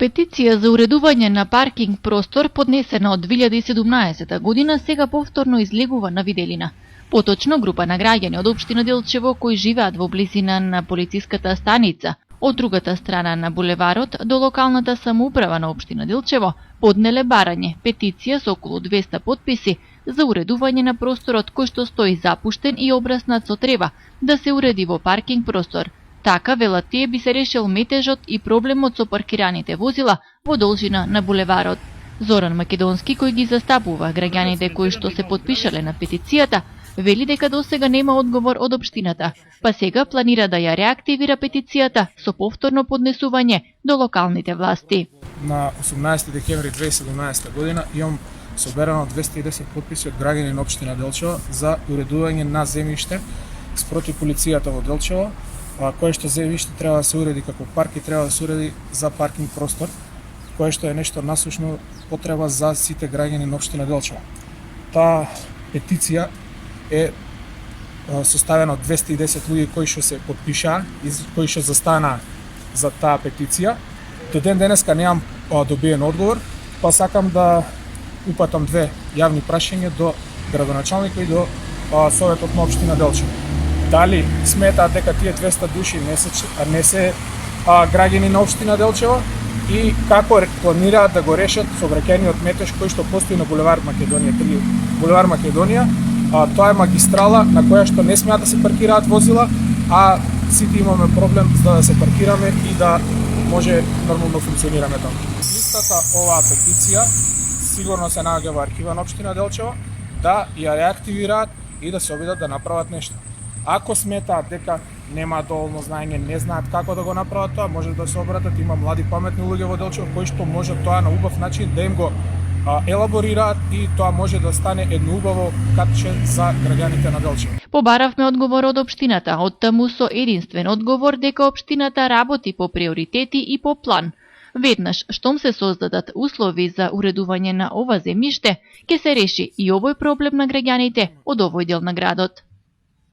Петиција за уредување на паркинг простор поднесена од 2017 година сега повторно излегува на виделина. Поточно група на граѓани од општина Делчево кои живеат во близина на полициската станица од другата страна на булеварот до локалната самоуправа на општина Делчево поднеле барање, петиција со околу 200 потписи за уредување на просторот кој што стои запуштен и обраснат со трева да се уреди во паркинг простор. Така, велат тие, би се решил метежот и проблемот со паркираните возила во должина на булеварот. Зоран Македонски, кој ги застапува граѓаните кои што се потпишале на петицијата, вели дека досега нема одговор од општината, па сега планира да ја реактивира петицијата со повторно поднесување до локалните власти. На 18 декември 2017 година имам соберано 210 потписи од граѓани на општина Делчево за уредување на земјиште спроти полицијата во Делчево, кое што земјиште треба да се уреди како парк и треба да се уреди за паркинг простор, кое што е нешто насушно потреба за сите граѓани на општина Делчево. Таа петиција е составена од 210 луѓе кои што се потпишаа и кои што застана за таа петиција. До ден денеска немам добиен одговор, па сакам да упатам две јавни прашања до градоначалникот и до Советот на општина Делчево. Дали сметаат дека тие 200 души не се граѓани на општина Делчево и како планираат да го решат сообраќајниот метеж кој што постои на булевар Македонија 3. Булевар Македонија, тоа е магистрала на која што не смеат да се паркираат возила, а сите имаме проблем за да се паркираме и да може нормално функционираме таму. Истата оваа петиција сигурно се наоѓа во архива на општина Делчево, да ја реактивираат и да се обидат да направат нешто. Ако сметаат дека немаат доволно знаење, не знаат како да го направат тоа, може да се обратат, има млади паметни луѓе во Делчево кои што може тоа на убав начин да им го елаборираат и тоа може да стане едно убаво катче за граѓаните на Делчево. Побаравме одговор од општината, од таму со единствен одговор дека општината работи по приоритети и по план. Веднаш штом се создадат услови за уредување на ова земјиште, ќе се реши и овој проблем на граѓаните од овој дел на градот.